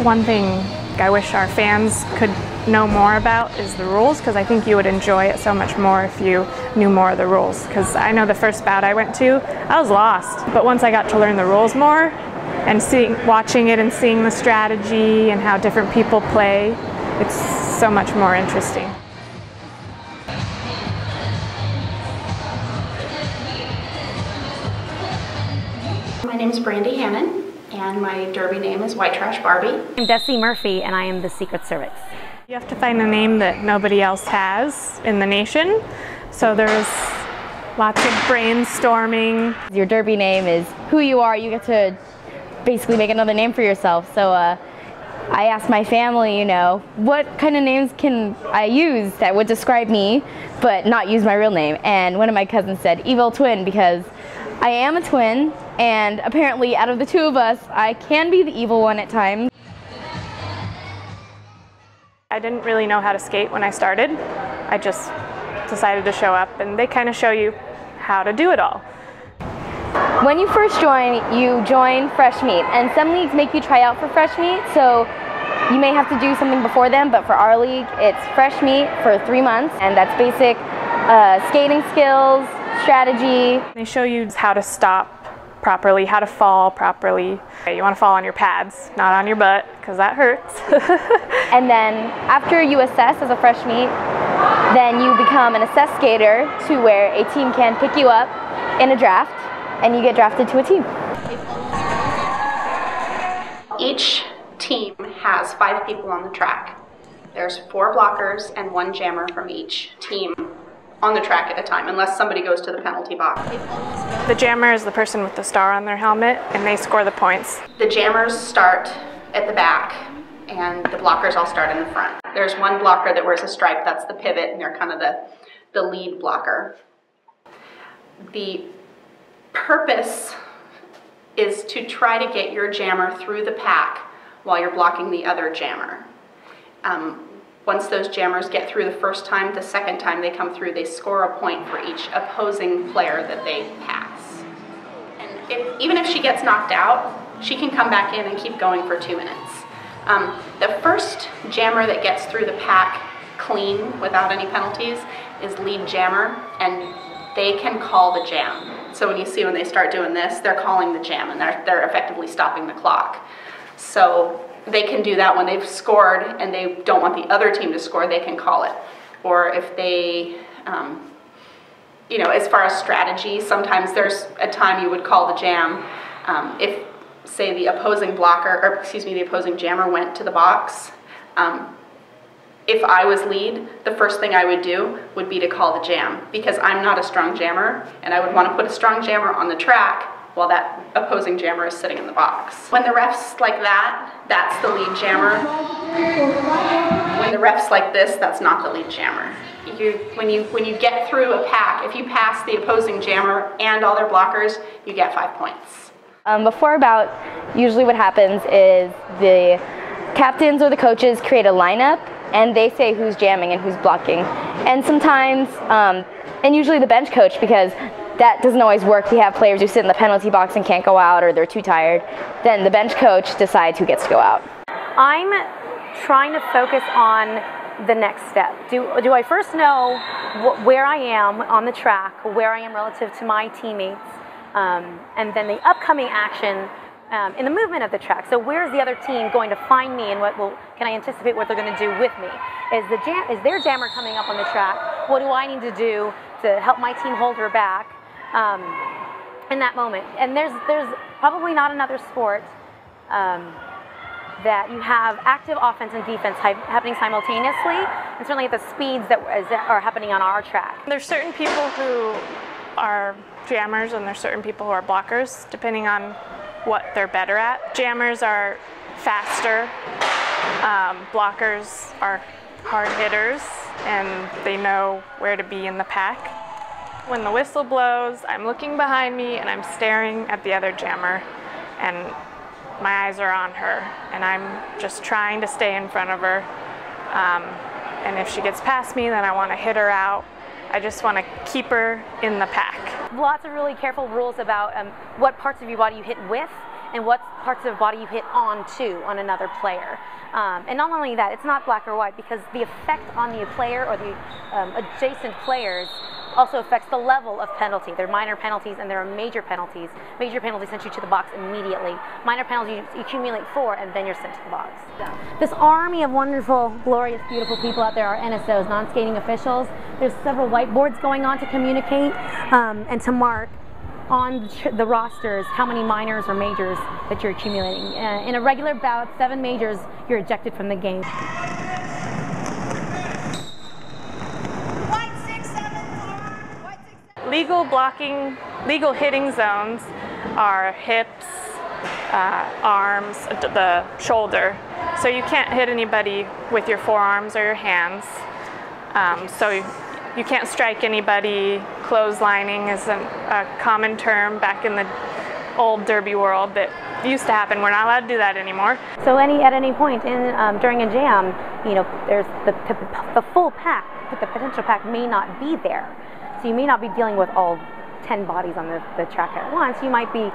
One thing I wish our fans could know more about is the rules, because I think you would enjoy it so much more if you knew more of the rules. Because I know the first bout I went to, I was lost. But once I got to learn the rules more, and watching it and seeing the strategy and how different people play, it's so much more interesting. My name is Brandy Hannon, and my derby name is White Trash Barbie. I'm Desi Murphy, and I am the Secret Cervix. You have to find a name that nobody else has in the nation, so there's lots of brainstorming. Your derby name is who you are. You get to basically make another name for yourself. So I asked my family, you know, what kind of names can I use that would describe me, but not use my real name? And one of my cousins said, Evil Twin, because I am a twin, and apparently out of the two of us, I can be the evil one at times. I didn't really know how to skate when I started. I just decided to show up, and they kind of show you how to do it all. When you first join, you join fresh meat, and some leagues make you try out for fresh meat, so you may have to do something before then, but for our league, it's fresh meat for 3 months, and that's basic skating skills, strategy. They show you how to stop properly, how to fall properly. You want to fall on your pads, not on your butt, because that hurts. And then after you assess as a fresh meat, then you become an assess skater to where a team can pick you up in a draft, and you get drafted to a team. Each team has 5 people on the track. There's 4 blockers and 1 jammer from each team on the track at a time, unless somebody goes to the penalty box. The jammer is the person with the star on their helmet, and they score the points. The jammers start at the back, and the blockers all start in the front. There's one blocker that wears a stripe, that's the pivot, and they're kind of the lead blocker. The purpose is to try to get your jammer through the pack while you're blocking the other jammer. Once those jammers get through the first time, the second time they come through, they score a point for each opposing player that they pass. And even if she gets knocked out, she can come back in and keep going for 2 minutes. The first jammer that gets through the pack clean without any penalties is lead jammer, and they can call the jam. So when you see when they start doing this, they're calling the jam, and they're effectively stopping the clock. So they can do that when they've scored and they don't want the other team to score, they can call it. Or if they, you know, as far as strategy, sometimes there's a time you would call the jam. If, say, the opposing blocker, or excuse me, the opposing jammer went to the box, if I was lead, the first thing I would do would be to call the jam, because I'm not a strong jammer, and I would want to put a strong jammer on the track while that opposing jammer is sitting in the box. When the ref's like that, that's the lead jammer. When the ref's like this, that's not the lead jammer. When you get through a pack, if you pass the opposing jammer and all their blockers, you get 5 points. Before a bout, usually what happens is the captains or the coaches create a lineup, and they say who's jamming and who's blocking. And sometimes, and usually the bench coach, because that doesn't always work. We have players who sit in the penalty box and can't go out, or they're too tired. Then the bench coach decides who gets to go out. I'm trying to focus on the next step. Do I first know where I am on the track, where I am relative to my teammates, and then the upcoming action in the movement of the track. So where's the other team going to find me, and can I anticipate what they're going to do with me? Is their jammer coming up on the track? What do I need to do to help my team hold her back in that moment? And there's probably not another sport that you have active offense and defense happening simultaneously, and certainly at the speeds that are happening on our track. There's certain people who are jammers, and there's certain people who are blockers, depending on what they're better at. Jammers are faster, blockers are hard hitters, and they know where to be in the pack. When the whistle blows, I'm looking behind me and I'm staring at the other jammer, and my eyes are on her, and I'm just trying to stay in front of her. And if she gets past me, then I want to hit her out. I just want to keep her in the pack. Lots of really careful rules about what parts of your body you hit with and what parts of their body you hit onto on another player. And not only that, it's not black or white, because the effect on the player or the adjacent players also affects the level of penalty. There are minor penalties and there are major penalties. Major penalties send you to the box immediately. Minor penalties, you accumulate 4 and then you're sent to the box. This army of wonderful, glorious, beautiful people out there are NSOs, non-skating officials. There's several whiteboards going on to communicate and to mark on the rosters how many minors or majors that you're accumulating. In a regular bout, 7 majors, you're ejected from the game. Legal hitting zones are hips, arms, the shoulder. So you can't hit anybody with your forearms or your hands. So you can't strike anybody. Clotheslining is a common term back in the old derby world that used to happen. We're not allowed to do that anymore. So at any point during a jam, there's the full pack, but the potential pack may not be there. So you may not be dealing with all 10 bodies on the track at once. You might be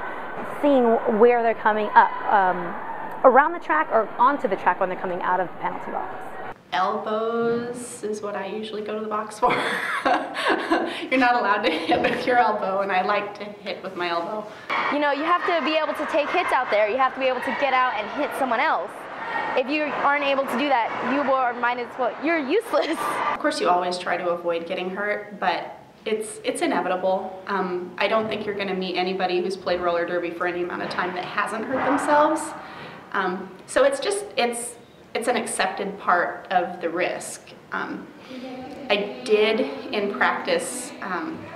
seeing where they're coming up around the track or onto the track when they're coming out of the penalty box. Elbows is what I usually go to the box for. You're not allowed to hit with your elbow, and I like to hit with my elbow. You have to be able to take hits out there. You have to be able to get out and hit someone else. If you aren't able to do that, you're useless. Of course, you always try to avoid getting hurt, but it's inevitable. I don't think you're going to meet anybody who's played roller derby for any amount of time that hasn't hurt themselves. So it's an accepted part of the risk. I did in practice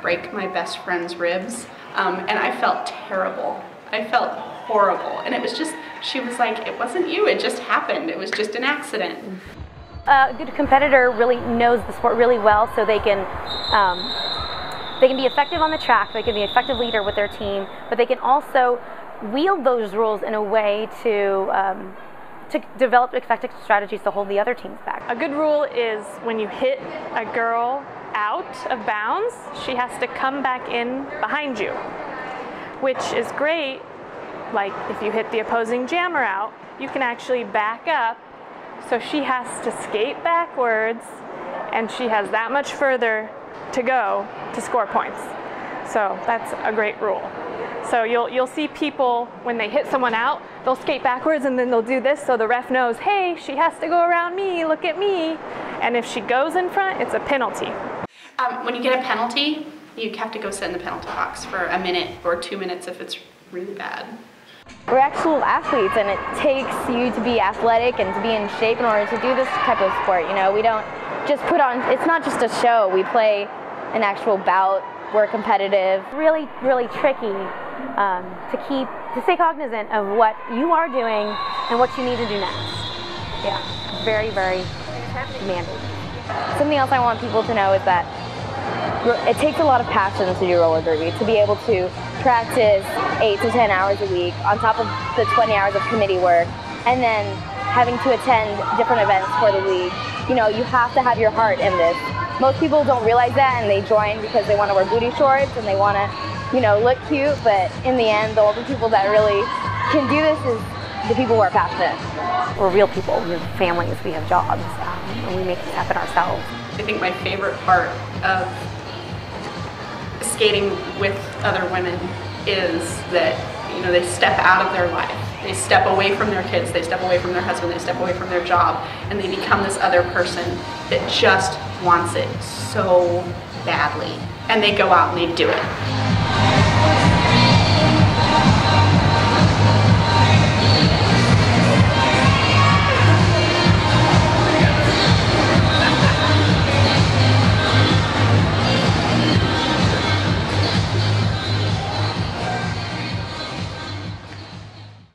break my best friend's ribs, and I felt terrible. I felt horrible, and it was just, she was like, it wasn't you, it just happened. It was just an accident. A good competitor really knows the sport really well, so they can be effective on the track, they can be an effective leader with their team, but they can also wield those rules in a way to develop effective strategies to hold the other teams back. A good rule is when you hit a girl out of bounds, she has to come back in behind you, which is great. Like if you hit the opposing jammer out, you can actually back up, so she has to skate backwards and she has that much further to go to score points. So that's a great rule. So you'll see people, when they hit someone out, they'll skate backwards and then they'll do this so the ref knows, hey, she has to go around me, look at me. And if she goes in front, it's a penalty. When you get a penalty, you have to go sit in the penalty box for a minute or 2 minutes if it's really bad. We're actual athletes, and it takes you to be athletic and to be in shape in order to do this type of sport. We don't just put on, it's not just a show. We play an actual bout. We're competitive. Really, really tricky to stay cognizant of what you are doing and what you need to do next. Yeah, very, very demanding. Something else I want people to know is that it takes a lot of passion to do roller derby, to be able to practice 8 to 10 hours a week on top of the 20 hours of committee work, and then having to attend different events for the league. You have to have your heart in this. Most people don't realize that, and they join because they want to wear booty shorts and they want to, look cute, but in the end, the only people that really can do this is the people who are passionate. We're real people, we have families, we have jobs, and we make this happen ourselves. I think my favorite part of skating with other women is that, they step out of their life. They step away from their kids, they step away from their husband, they step away from their job, and they become this other person that just wants it so badly. And they go out and they do it.